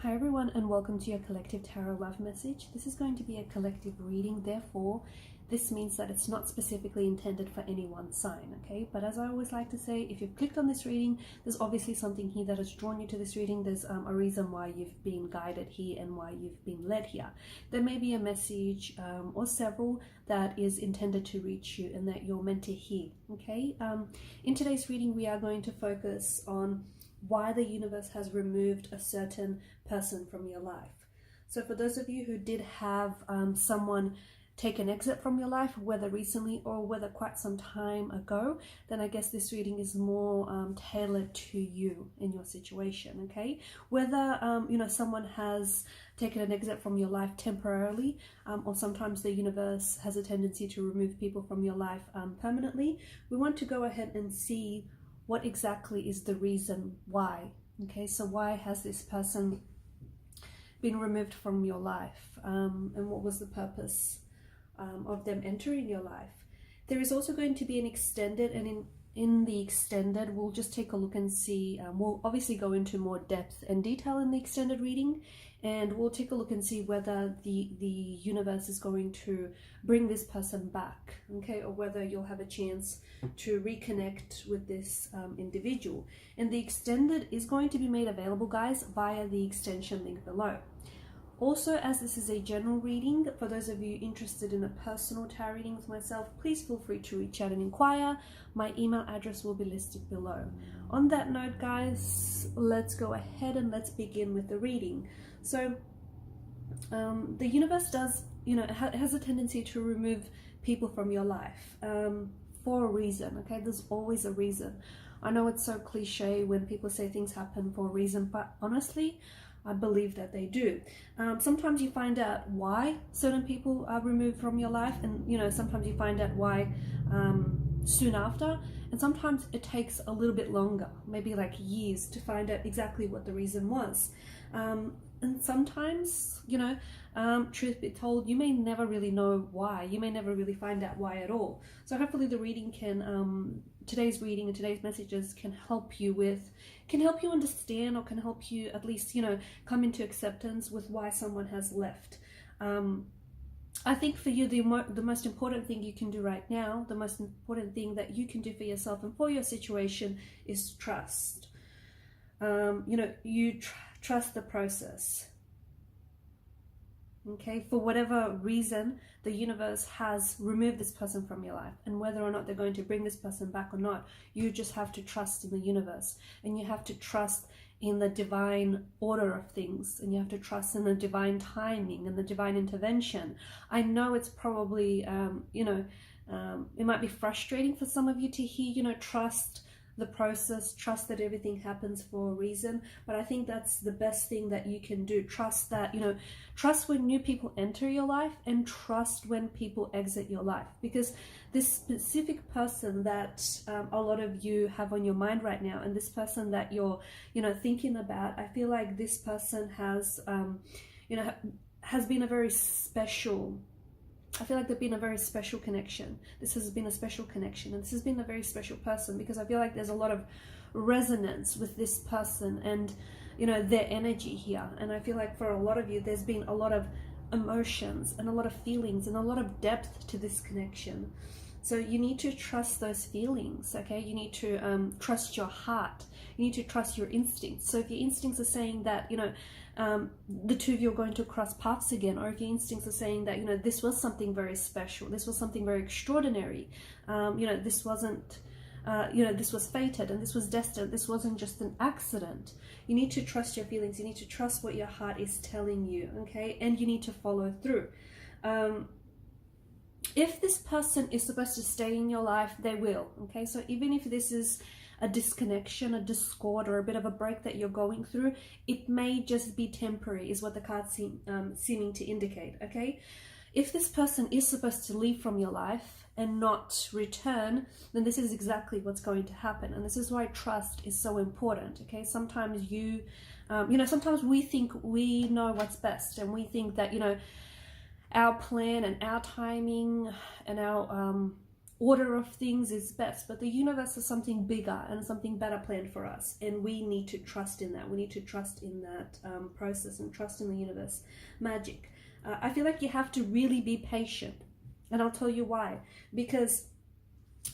Hi everyone, and welcome to your collective tarot love message. This is going to be a collective reading, therefore this means that it's not specifically intended for any one sign, okay? But as I always like to say, if you've clicked on this reading, there's obviously something here that has drawn you to this reading. There's a reason why you've been guided here and why you've been led here. There may be a message or several that is intended to reach you and that you're meant to hear, okay? In today's reading, we are going to focus on why the universe has removed a certain person from your life. So for those of you who did have someone take an exit from your life, whether recently or whether quite some time ago, then I guess this reading is more tailored to you in your situation, okay? Whether someone has taken an exit from your life temporarily, or sometimes the universe has a tendency to remove people from your life permanently, we want to go ahead and see what exactly is the reason why. Okay, so why has this person been removed from your life, and what was the purpose of them entering your life? There is also going to be an extended, and in the extended we'll just take a look and see, we'll obviously go into more depth and detail in the extended reading, and we'll take a look and see whether the universe is going to bring this person back, okay, or whether you'll have a chance to reconnect with this individual. And the extended is going to be made available, guys, via the extension link below. Also, as this is a general reading, for those of you interested in a personal tarot reading with myself, please feel free to reach out and inquire. My email address will be listed below. On that note, guys, let's go ahead and let's begin with the reading. So the universe does, has a tendency to remove people from your life for a reason, okay? There's always a reason. I know it's so cliche when people say things happen for a reason, but honestly, I believe that they do. Sometimes you find out why certain people are removed from your life, and sometimes you find out why soon after, and sometimes it takes a little bit longer, maybe like years, to find out exactly what the reason was. And sometimes, truth be told, you may never really know why. You may never really find out why at all. So hopefully the reading can, today's reading and today's messages can help you understand, or can help you at least, come into acceptance with why someone has left. I think for you, the most important thing you can do right now, the most important thing that you can do for yourself and for your situation is trust. Trust the process. Okay, for whatever reason, the universe has removed this person from your life, and whether or not they're going to bring this person back or not, you just have to trust in the universe, and you have to trust in the divine order of things, and you have to trust in the divine timing and the divine intervention. I know it's probably, it might be frustrating for some of you to hear, trust the process, trust that everything happens for a reason, but I think that's the best thing that you can do. Trust that, trust when new people enter your life, and trust when people exit your life, because this specific person that a lot of you have on your mind right now, and this person that you're thinking about, I feel like this person has has been a very special, I feel like they've been a very special connection. This has been a special connection, and this has been a very special person, because I feel like there's a lot of resonance with this person and their energy here. And I feel like for a lot of you, there's been a lot of emotions and a lot of feelings and a lot of depth to this connection. So you need to trust those feelings, okay? You need to trust your heart. You need to trust your instincts. So if your instincts are saying that, the two of you are going to cross paths again, or if your instincts are saying that, this was something very special, this was something very extraordinary, this wasn't, this was fated and this was destined, this wasn't just an accident. You need to trust your feelings. You need to trust what your heart is telling you, okay? And you need to follow through. If this person is supposed to stay in your life, they will, okay? So even if this is a disconnection, a discord, or a bit of a break that you're going through, it may just be temporary, is what the cards seeming to indicate, okay? If this person is supposed to leave from your life and not return, then this is exactly what's going to happen. And this is why trust is so important, okay? Sometimes sometimes we think we know what's best, and we think that, our plan and our timing and our order of things is best, but the universe has something bigger and something better planned for us, and we need to trust in that. We need to trust in that process and trust in the universe magic. I feel like you have to really be patient, and I'll tell you why. Because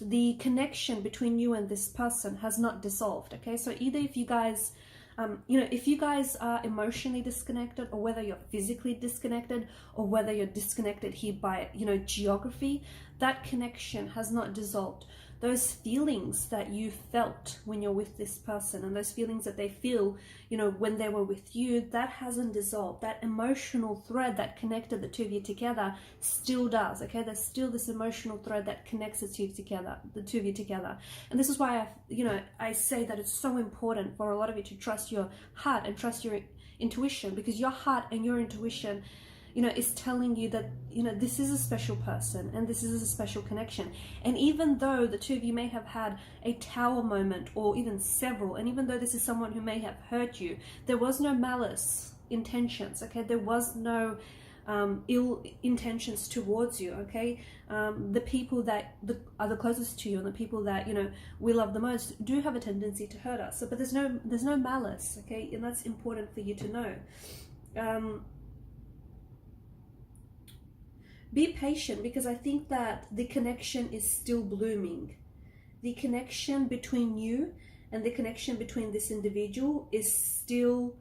the connection between you and this person has not dissolved, okay? So either if you guys if you guys are emotionally disconnected, or whether you're physically disconnected, or whether you're disconnected here by, geography, that connection has not dissolved. Those feelings that you felt when you're with this person, and those feelings that they feel, when they were with you, that hasn't dissolved. That emotional thread that connected the two of you together still does, okay? There's still this emotional thread that connects the two of you together. And this is why I say that it's so important for a lot of you to trust your heart and trust your intuition, because your heart and your intuition is telling you that, this is a special person and this is a special connection. And even though the two of you may have had a tower moment, or even several, and even though this is someone who may have hurt you, there was no malice intentions, okay? There was no ill intentions towards you, okay? The people that are the closest to you, and the people that, we love the most, do have a tendency to hurt us. But there's no malice, okay? And that's important for you to know. Be patient, because I think that the connection is still blooming. The connection between you and the connection between this individual is still,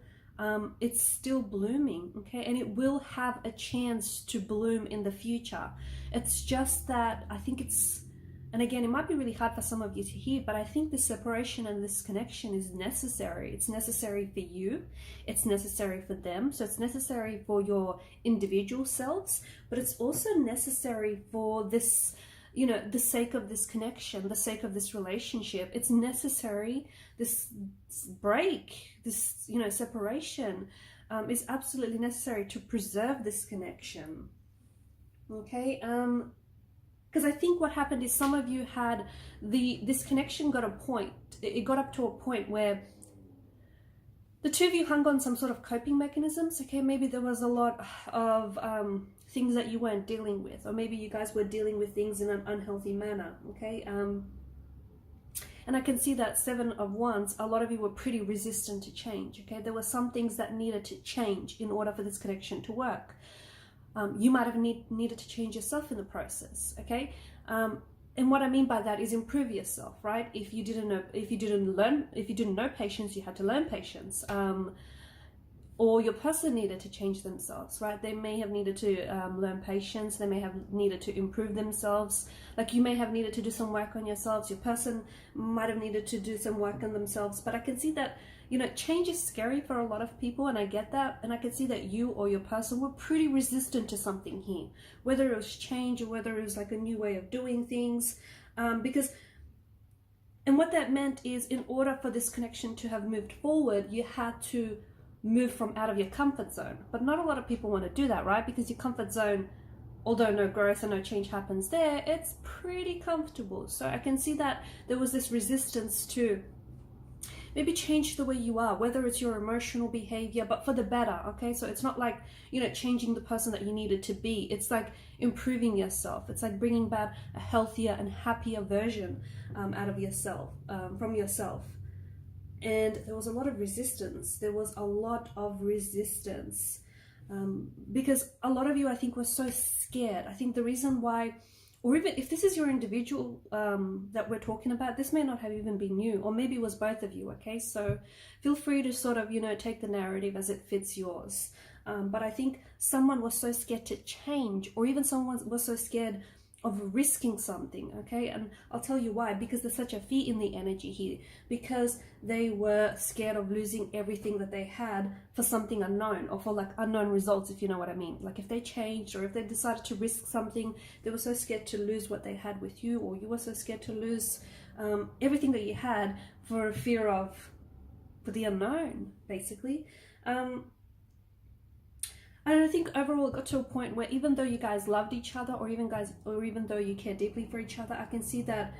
it's still blooming, okay? And it will have a chance to bloom in the future. It's just that I think and again, it might be really hard for some of you to hear, but I think this separation and this connection is necessary. It's necessary for you. It's necessary for them. So it's necessary for your individual selves, but it's also necessary for this, the sake of this connection, the sake of this relationship. It's necessary. This break, this, separation is absolutely necessary to preserve this connection. Okay. Because I think what happened is some of you had this connection got up to a point where the two of you hung on some sort of coping mechanisms, okay? Maybe there was a lot of things that you weren't dealing with, or maybe you guys were dealing with things in an unhealthy manner, okay? And I can see that 7 of Wands, a lot of you were pretty resistant to change, okay? There were some things that needed to change in order for this connection to work. You might have needed to change yourself in the process, okay? And what I mean by that is improve yourself, right? If you didn't know patience, you had to learn patience. Or your person needed to change themselves, right? They may have needed to learn patience. They may have needed to improve themselves. Like, you may have needed to do some work on yourselves. Your person might have needed to do some work on themselves. But I can see that, change is scary for a lot of people, and I get that. And I can see that you or your person were pretty resistant to something here, whether it was change or whether it was like a new way of doing things. And what that meant is, in order for this connection to have moved forward, you had to move from out of your comfort zone. But not a lot of people want to do that, right? Because your comfort zone, although no growth and no change happens there, it's pretty comfortable. So I can see that there was this resistance to maybe change the way you are, whether it's your emotional behavior, but for the better, okay? So it's not like, changing the person that you needed to be. It's like improving yourself. It's like bringing back a healthier and happier version out of yourself, from yourself. And there was a lot of resistance. Because a lot of you, I think, were so scared. I think the reason why, or even if this is your individual that we're talking about, this may not have even been you, or maybe it was both of you, okay? So feel free to sort of, take the narrative as it fits yours. But I think someone was so scared to change, or even someone was so scared of risking something, okay? And I'll tell you why. Because there's such a fear in the energy here, because they were scared of losing everything that they had for something unknown, or for like unknown results, if you know what I mean. Like, if they changed, or if they decided to risk something, they were so scared to lose what they had with you, or you were so scared to lose everything that you had for the unknown, basically. And I think overall it got to a point where, even though you guys loved each other, or even though you care deeply for each other, I can see that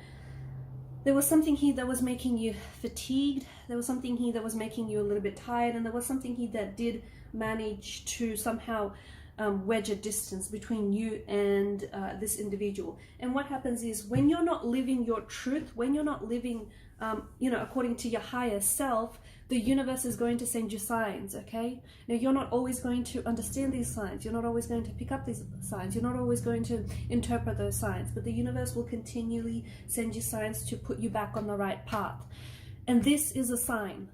there was something here that was making you fatigued. There was something here that was making you a little bit tired, and there was something here that did manage to somehow wedge a distance between you and this individual. And what happens is, when you're not living your truth, when you're not living according to your higher self, the universe is going to send you signs, okay? Now, you're not always going to understand these signs. You're not always going to pick up these signs. You're not always going to interpret those signs, but the universe will continually send you signs to put you back on the right path. And this is a sign.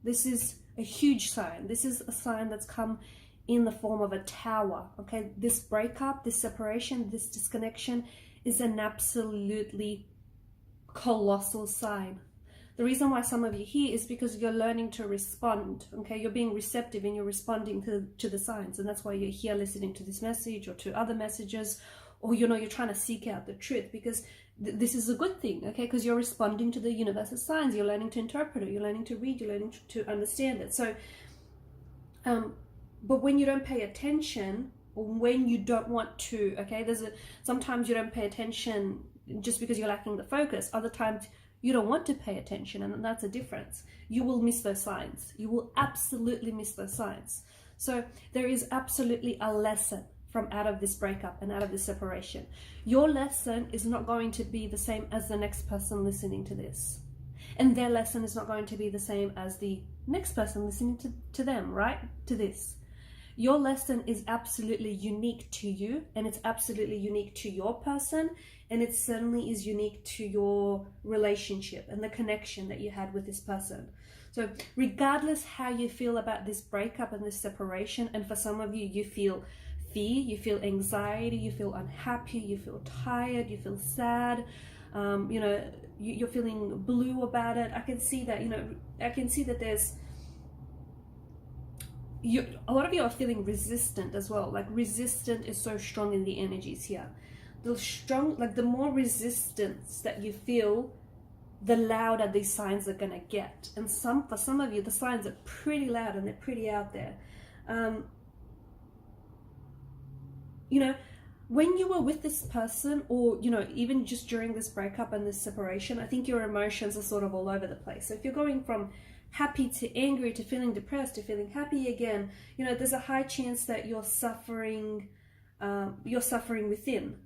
This is a huge sign. This is a sign that's come in the form of a tower, okay? This breakup, this separation, this disconnection is an absolutely colossal sign. The reason why some of you here is because you're learning to respond, okay? You're being receptive and you're responding to the signs, and that's why you're here listening to this message or to other messages, or you're trying to seek out the truth, because this is a good thing, okay? Because you're responding to the universe's signs. You're learning to interpret it. You're learning to read. You're learning to understand it. So, but when you don't pay attention, or when you don't want to, okay? Sometimes you don't pay attention just because you're lacking the focus. Other times you don't want to pay attention, and that's a difference. You will miss those signs. You will absolutely miss those signs. So there is absolutely a lesson from out of this breakup and out of this separation. Your lesson is not going to be the same as the next person listening to this. And their lesson is not going to be the same as the next person listening to them, right? To this. Your lesson is absolutely unique to you, and it's absolutely unique to your person, and it certainly is unique to your relationship and the connection that you had with this person. So regardless how you feel about this breakup and this separation, and for some of you, you feel fear, you feel anxiety, you feel unhappy, you feel tired, you feel sad, you're feeling blue about it. I can see that, I can see that there's, a lot of you are feeling resistant as well. Like, resistant is so strong in the energies here. The more resistance that you feel, the louder these signs are gonna get. And for some of you, the signs are pretty loud and they're pretty out there. When you were with this person, or, even just during this breakup and this separation, I think your emotions are sort of all over the place. So if you're going from happy to angry to feeling depressed to feeling happy again, there's a high chance that you're suffering within,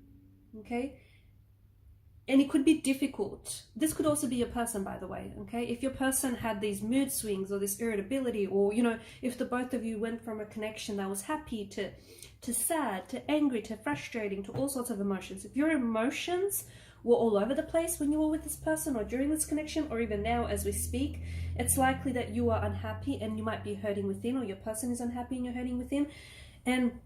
okay? And it could be difficult. This could also be your person, by the way, okay? If your person had these mood swings or this irritability, or, if the both of you went from a connection that was happy to sad, to angry, to frustrating, to all sorts of emotions. If your emotions were all over the place when you were with this person, or during this connection, or even now as we speak, it's likely that you are unhappy and you might be hurting within, or your person is unhappy and you're hurting within. And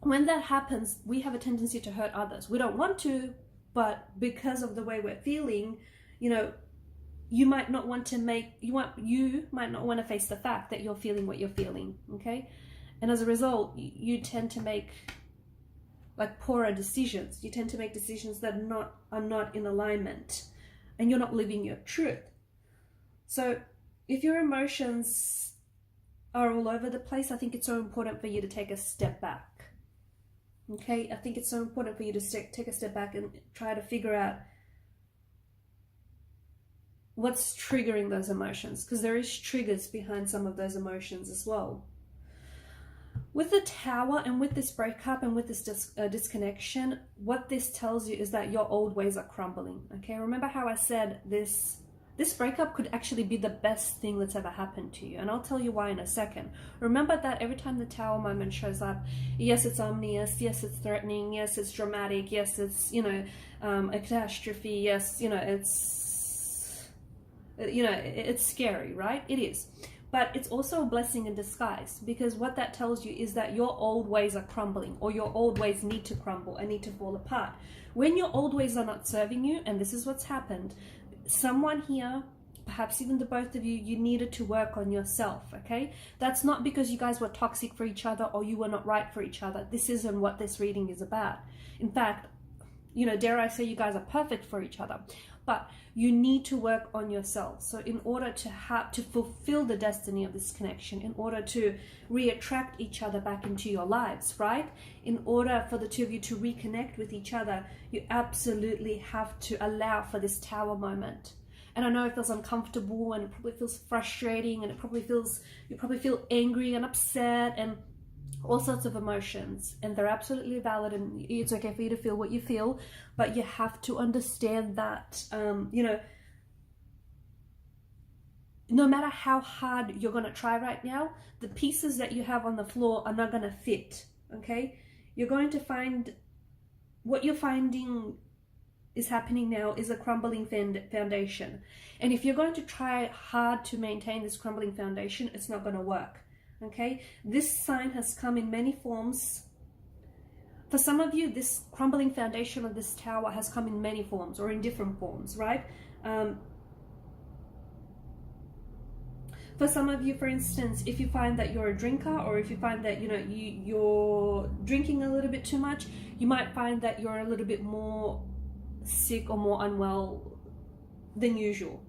when that happens, we have a tendency to hurt others. We don't want to, but because of the way we're feeling, you might not want to face the fact that you're feeling what you're feeling, okay? And as a result, you tend to make poorer decisions. You tend to make decisions that are not in alignment, and you're not living your truth. So if your emotions are all over the place, I think it's so important for you to take a step back. Okay, I think it's so important for you to take a step back and try to figure out what's triggering those emotions, because there is triggers behind some of those emotions as well. With the Tower and with this breakup and with this disconnection, what this tells you is that your old ways are crumbling. Okay, remember how I said this breakup could actually be the best thing that's ever happened to you, and I'll tell you why in a second. Remember that every time the Tower moment shows up, yes, it's ominous, yes, it's threatening, yes, it's dramatic, yes, it's a catastrophe, yes, it's scary, right? It is. But it's also a blessing in disguise, because what that tells you is that your old ways are crumbling, or your old ways need to crumble and need to fall apart. When your old ways are not serving you, and this is what's happened, someone here, perhaps even the both of you, you needed to work on yourself, okay? That's not because you guys were toxic for each other or you were not right for each other. This isn't what this reading is about. In fact, dare I say, you guys are perfect for each other. But you need to work on yourself. So in order to fulfill the destiny of this connection, in order to re-attract each other back into your lives, right? In order for the two of you to reconnect with each other, you absolutely have to allow for this Tower moment. And I know it feels uncomfortable, and it probably feels frustrating, and you probably feel angry and upset and all sorts of emotions, and they're absolutely valid, and it's okay for you to feel what you feel, but you have to understand that, you know, no matter how hard you're going to try right now, the pieces that you have on the floor are not going to fit, okay? You're going to find, what you're finding is happening now is a crumbling foundation. And if you're going to try hard to maintain this crumbling foundation, it's not going to work, okay? This sign has come in many forms. For some of you, this crumbling foundation of this tower has come in many forms or in different forms, right? For some of you, for instance, if you find that you're a drinker, or if you find that, you know, you're drinking a little bit too much, you might find that you're a little bit more sick or more unwell than usual.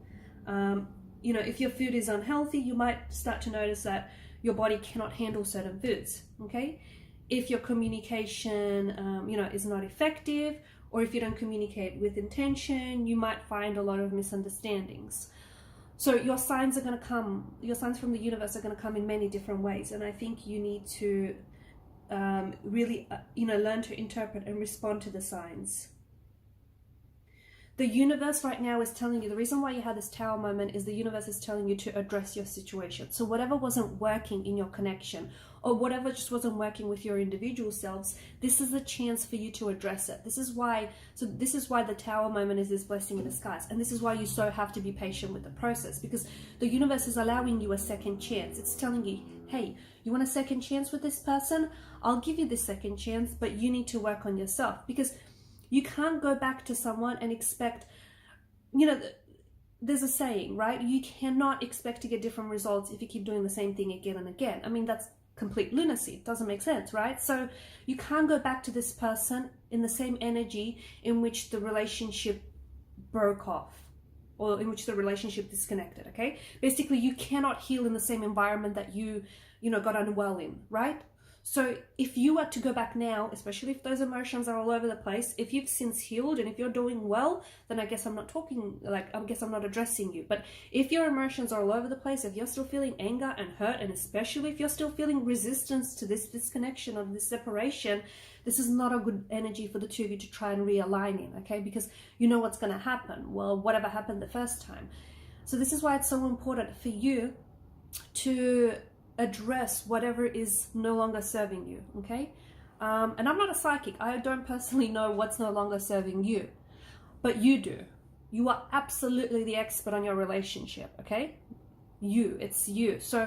You know, if your food is unhealthy, you might start to notice that your body cannot handle certain foods, okay? If your communication, you know, is not effective, or if you don't communicate with intention, you might find a lot of misunderstandings. So your signs are going to come, your signs from the universe are going to come in many different ways. And I think you need to really, you know, learn to interpret and respond to the signs. The universe right now is telling you, the reason why you had this tower moment is the universe is telling you to address your situation. So whatever wasn't working in your connection, or whatever just wasn't working with your individual selves, this is a chance for you to address it. This is why, so this is why the tower moment is this blessing in disguise. And this is why you so have to be patient with the process, because the universe is allowing you a second chance. It's telling you, hey, you want a second chance with this person? I'll give you this second chance, but you need to work on yourself, because you can't go back to someone and expect, you know, there's a saying, right? You cannot expect to get different results if you keep doing the same thing again and again. I mean, that's complete lunacy. It doesn't make sense, right? So you can't go back to this person in the same energy in which the relationship broke off, or in which the relationship disconnected, okay? Basically, you cannot heal in the same environment that you know, got unwell in, right? So if you were to go back now, especially if those emotions are all over the place, if you've since healed and if you're doing well, then I guess I'm not talking, like, I guess I'm not addressing you. But if your emotions are all over the place, if you're still feeling anger and hurt, and especially if you're still feeling resistance to this disconnection or this separation, this is not a good energy for the two of you to try and realign in, okay? Because you know what's going to happen. Well, whatever happened the first time. So this is why it's so important for you to address whatever is no longer serving you, okay? And I'm not a psychic. I don't personally know what's no longer serving you, but you do. You are absolutely the expert on your relationship, okay? It's you. So,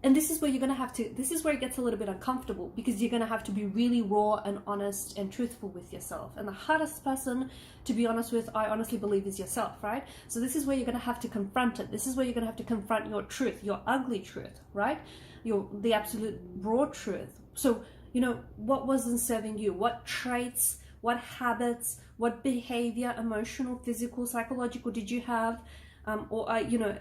and this is where you're going to have to, this is where it gets a little bit uncomfortable, because you're going to have to be really raw and honest and truthful with yourself. And the hardest person to be honest with, I honestly believe, is yourself, right? So this is where you're going to have to confront it. This is where you're going to have to confront your truth, your ugly truth, right? The absolute raw truth. So, you know, what wasn't serving you? What traits, what habits, what behavior, emotional, physical, psychological did you have? You know,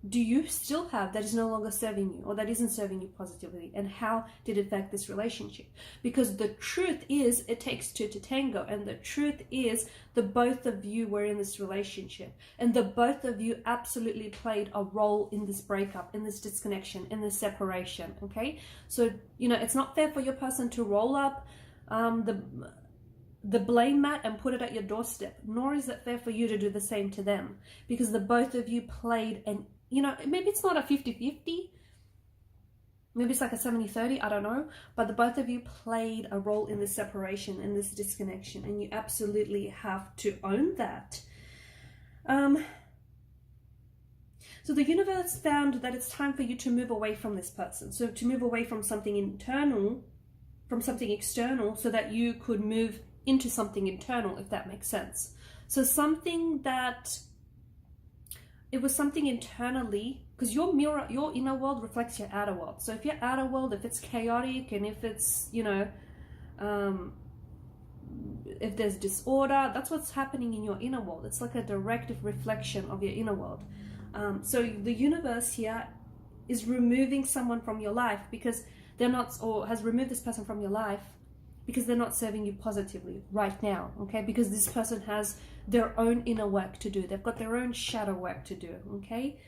do you still have that is no longer serving you, or that isn't serving you positively? And how did it affect this relationship? Because the truth is, it takes two to tango. And the truth is, the both of you were in this relationship. And the both of you absolutely played a role in this breakup, in this disconnection, in this separation, okay? So, you know, it's not fair for your person to roll up the blame mat and put it at your doorstep, nor is it fair for you to do the same to them, because the both of you played an, you know, maybe it's not a 50-50, maybe it's like a 70-30, I don't know, but the both of you played a role in this separation and this disconnection, and you absolutely have to own that. So the universe found that it's time for you to move away from this person, so to move away from something internal, from something external, so that you could move into something internal, if that makes sense. So something that, it was something internally, because your mirror, your inner world reflects your outer world. So if your outer world, if it's chaotic, and if it's, you know, if there's disorder, that's what's happening in your inner world. It's like a direct reflection of your inner world. So the universe here is removing someone from your life because they're not, or has removed this person from your life because they're not serving you positively right now, okay? Because this person has their own inner work to do. They've got their own shadow work to do, okay?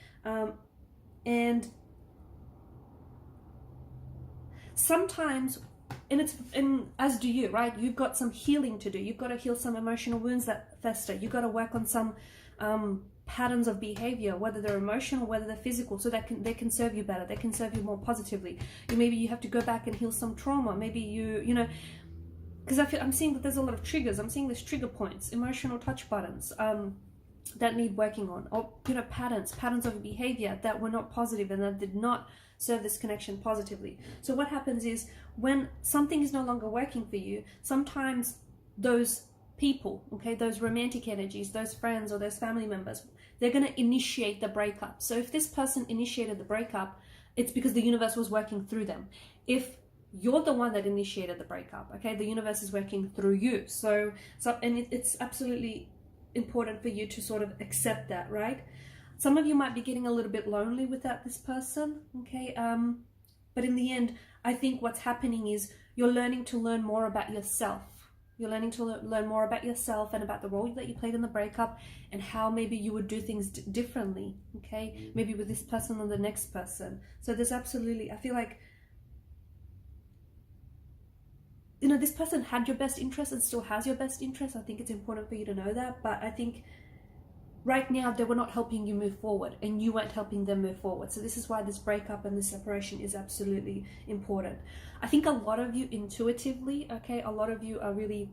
And sometimes, and as do you, right? You've got some healing to do. You've got to heal some emotional wounds that fester. You've got to work on some patterns of behavior, whether they're emotional, whether they're physical, so that they can serve you better. They can serve you more positively. Maybe you have to go back and heal some trauma. Maybe you know, because I'm seeing that there's a lot of triggers. I'm seeing there's trigger points, emotional touch buttons that need working on, or you know, patterns of behavior that were not positive and that did not serve this connection positively. So what happens is, when something is no longer working for you, sometimes those people, okay, those romantic energies, those friends or those family members, they're going to initiate the breakup. So if this person initiated the breakup, it's because the universe was working through them. If you're the one that initiated the breakup, okay, the universe is working through you. So and it's absolutely important for you to sort of accept that, right? Some of you might be getting a little bit lonely without this person, okay? But in the end, I think what's happening is you're learning to learn more about yourself. You're learning to learn more about yourself and about the role that you played in the breakup, and how maybe you would do things differently, okay? Maybe with this person or the next person. So there's absolutely, I feel like, you know, this person had your best interest and still has your best interest. I think it's important for you to know that. But I think right now they were not helping you move forward, and you weren't helping them move forward. So this is why this breakup and this separation is absolutely important. I think a lot of you intuitively, okay, a lot of you are really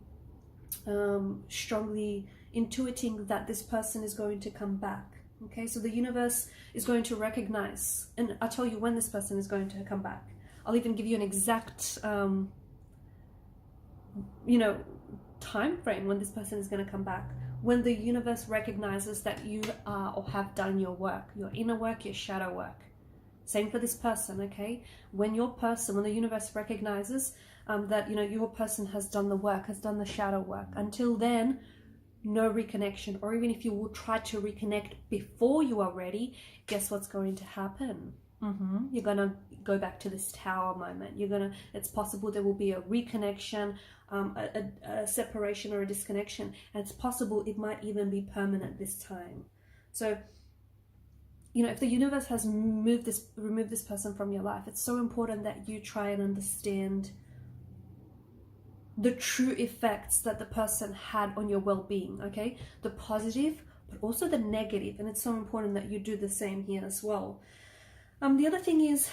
strongly intuiting that this person is going to come back. Okay, so the universe is going to recognize, and I'll tell you when this person is going to come back. I'll even give you an exact you know, time frame when this person is going to come back. When the universe recognizes that you are or have done your work, your inner work, your shadow work. Same for this person, okay? When the universe recognizes that, you know, your person has done the work, has done the shadow work. Until then, no reconnection. Or even if you will try to reconnect before you are ready, guess what's going to happen? You're going to go back to this tower moment. It's possible there will be a reconnection, a separation or a disconnection, and it's possible it might even be permanent this time. So, you know, if the universe has removed this person from your life, it's so important that you try and understand the true effects that the person had on your well-being, okay? The positive, but also the negative, and it's so important that you do the same here as well. The other thing is,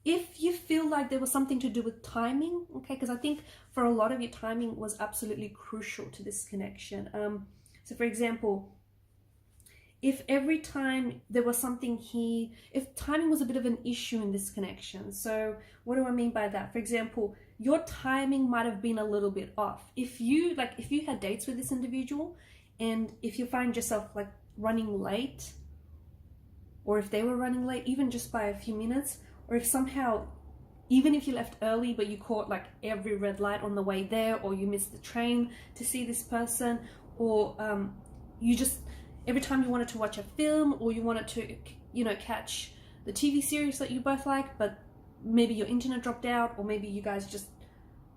if you feel like there was something to do with timing, okay, because I think for a lot of you, timing was absolutely crucial to this connection. So for example, if every time there was something if timing was a bit of an issue in this connection. So what do I mean by that? For example, your timing might have been a little bit off. If you had dates with this individual, and if you find yourself like running late, or if they were running late, even just by a few minutes, or if somehow, even if you left early, but you caught like every red light on the way there, or you missed the train to see this person, or you just, every time you wanted to watch a film, or you wanted to, you know, catch the TV series that you both like, but maybe your internet dropped out, or maybe you guys just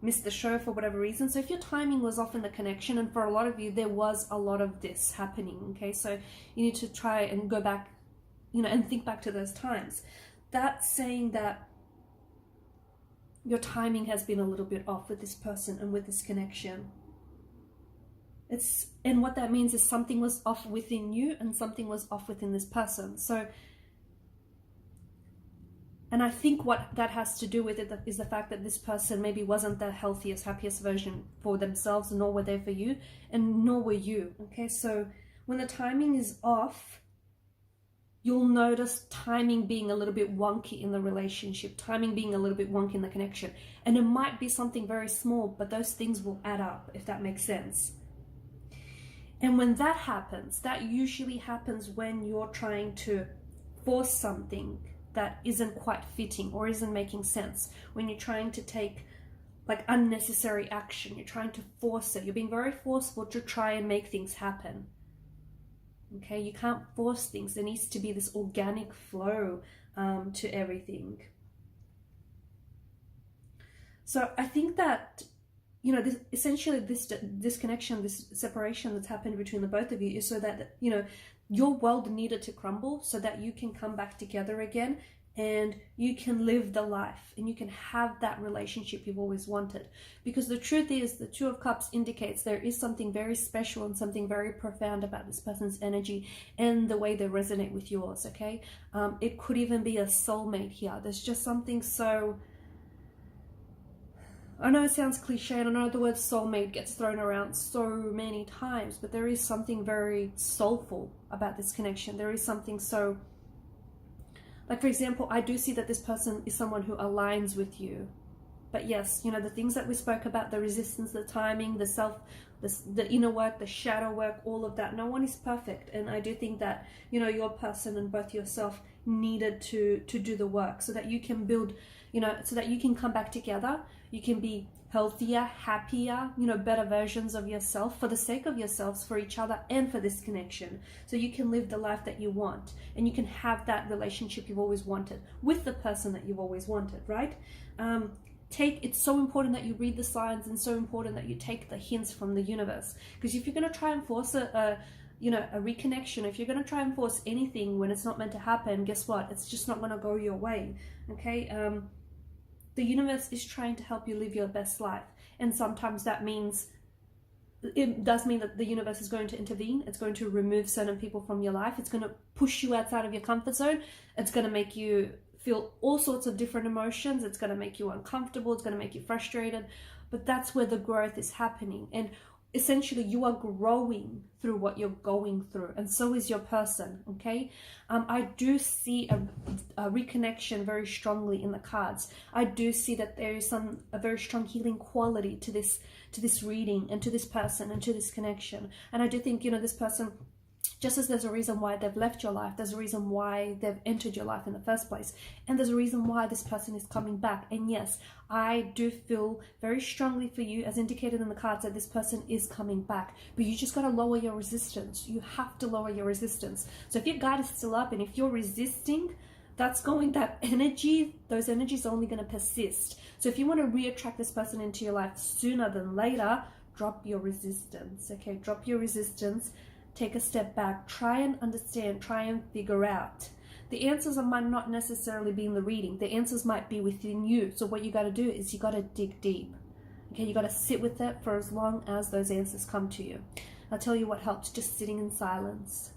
missed the show for whatever reason. So if your timing was off in the connection, and for a lot of you, there was a lot of this happening, okay? So you need to try and go back, you know, and think back to those times. That's saying that your timing has been a little bit off with this person and with this connection. And what that means is something was off within you and something was off within this person. So, and I think what that has to do with it is the fact that this person maybe wasn't the healthiest, happiest version for themselves, nor were they for you, and nor were you, okay? So when the timing is off, you'll notice timing being a little bit wonky in the relationship, timing being a little bit wonky in the connection. And it might be something very small, but those things will add up, if that makes sense. And when that happens, that usually happens when you're trying to force something that isn't quite fitting or isn't making sense. When you're trying to take like unnecessary action, you're trying to force it. You're being very forceful to try and make things happen. Okay, you can't force things. There needs to be this organic flow to everything. So I think that, you know, this connection, this separation that's happened between the both of you is so that, you know, your world needed to crumble so that you can come back together again and you can live the life and you can have that relationship you've always wanted. Because the truth is, the Two of Cups indicates there is something very special and something very profound about this person's energy and the way they resonate with yours, okay? It could even be a soulmate here. There's just something so... I know it sounds cliche, and I know the word soulmate gets thrown around so many times, but there is something very soulful about this connection. There is something so... Like, for example, I do see that this person is someone who aligns with you. But yes, you know, the things that we spoke about, the resistance, the timing, the self, the inner work, the shadow work, all of that. No one is perfect. And I do think that, you know, your person and both yourself needed to do the work so that you can build, you know, so that you can come back together. You can be healthier, happier, you know, better versions of yourself for the sake of yourselves, for each other, and for this connection. So you can live the life that you want, and you can have that relationship you've always wanted with the person that you've always wanted, right? It's so important that you read the signs, and so important that you take the hints from the universe. Because if you're going to try and force a reconnection, if you're going to try and force anything when it's not meant to happen, guess what? It's just not going to go your way, okay? The universe is trying to help you live your best life. And sometimes that means, it does mean that the universe is going to intervene. It's going to remove certain people from your life. It's going to push you outside of your comfort zone. It's going to make you feel all sorts of different emotions. It's going to make you uncomfortable. It's going to make you frustrated. But that's where the growth is happening. And essentially, you are growing through what you're going through, and so is your person, okay? I do see a reconnection very strongly in the cards. I do see that there is a very strong healing quality to this reading, and to this person, and to this connection. And I do think, you know, this person, just as there's a reason why they've left your life, there's a reason why they've entered your life in the first place. And there's a reason why this person is coming back. And yes, I do feel very strongly for you, as indicated in the cards, that this person is coming back. But you just got to lower your resistance. You have to lower your resistance. So if your guard is still up and if you're resisting, those energies are only going to persist. So if you want to reattract this person into your life sooner than later, drop your resistance, okay? Drop your resistance. Take a step back, try and understand, try and figure out. The answers might not necessarily be in the reading. The answers might be within you. So what you got to do is you got to dig deep. Okay, you got to sit with it for as long as those answers come to you. I'll tell you what helps, just sitting in silence.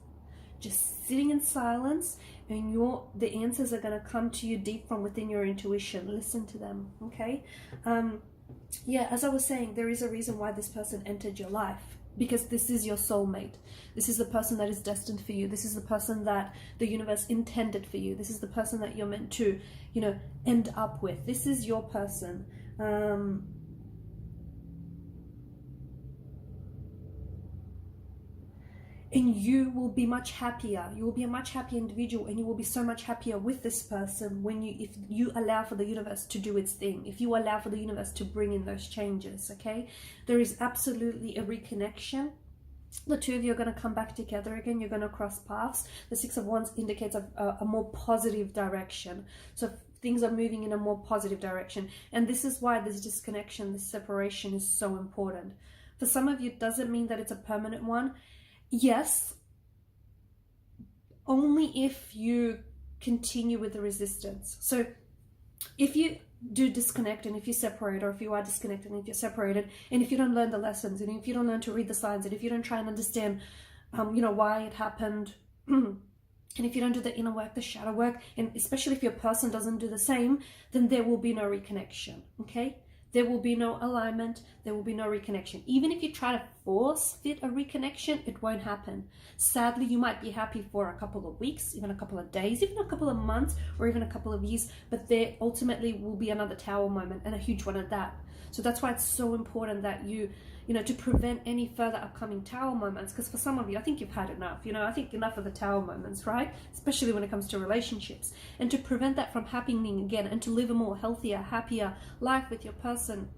Just sitting in silence, and the answers are going to come to you deep from within your intuition. Listen to them, okay? Yeah, as I was saying, there is a reason why this person entered your life. Because this is your soulmate. This is the person that is destined for you. This is the person that the universe intended for you. This is the person that you're meant to, you know, end up with. This is your person. And you will be much happier. You will be a much happier individual, and you will be so much happier with this person if you allow for the universe to do its thing. If you allow for the universe to bring in those changes, okay? There is absolutely a reconnection. The two of you are going to come back together again. You're going to cross paths. The Six of Wands indicates a more positive direction. So things are moving in a more positive direction. And this is why this disconnection, this separation is so important. For some of you, it doesn't mean that it's a permanent one. Yes, only if you continue with the resistance. So if you do disconnect, and if you separate, or if you are disconnected and if you're separated, and if you don't learn the lessons, and if you don't learn to read the signs, and if you don't try and understand you know, why it happened, and if you don't do the inner work, the shadow work, and especially if your person doesn't do the same, then there will be no reconnection, okay? There will be no alignment, there will be no reconnection. Even if you try to force fit a reconnection, it won't happen. Sadly, you might be happy for a couple of weeks, even a couple of days, even a couple of months, or even a couple of years, but there ultimately will be another tower moment, and a huge one at that. So that's why it's so important that you know, to prevent any further upcoming tower moments, because for some of you, I think you've had enough, you know, I think enough of the tower moments, right? Especially when it comes to relationships. And to prevent that from happening again, and to live a more healthier, happier life with your person,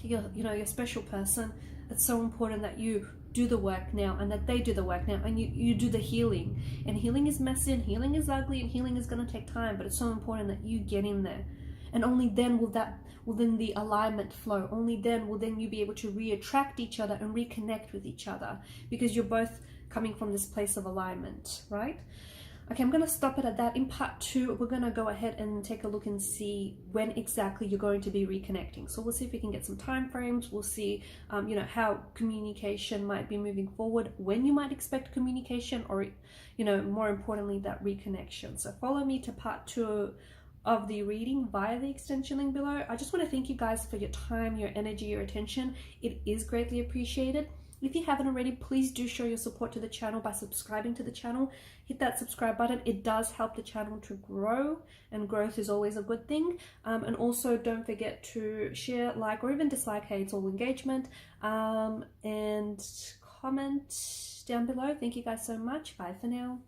your special person, it's so important that you do the work now, and that they do the work now, and you do the healing. And healing is messy, and healing is ugly, and healing is going to take time, but it's so important that you get in there. And only then will then the alignment flow. Only then will you be able to reattract each other and reconnect with each other, because you're both coming from this place of alignment, right? Okay, I'm going to stop it at that. In part 2, we're going to go ahead and take a look and see when exactly you're going to be reconnecting. So we'll see if we can get some time frames. We'll see, you know, how communication might be moving forward, when you might expect communication, or, you know, more importantly, that reconnection. So follow me to part 2 of the reading via the extension link below. I just want to thank you guys for your time, your energy, your attention. It is greatly appreciated. If you haven't already, please do show your support to the channel by subscribing to the channel. Hit that subscribe button. It does help the channel to grow, and growth is always a good thing. And also don't forget to share, like, or even dislike. Hey, it's all engagement. And comment down below. Thank you guys so much. Bye for now.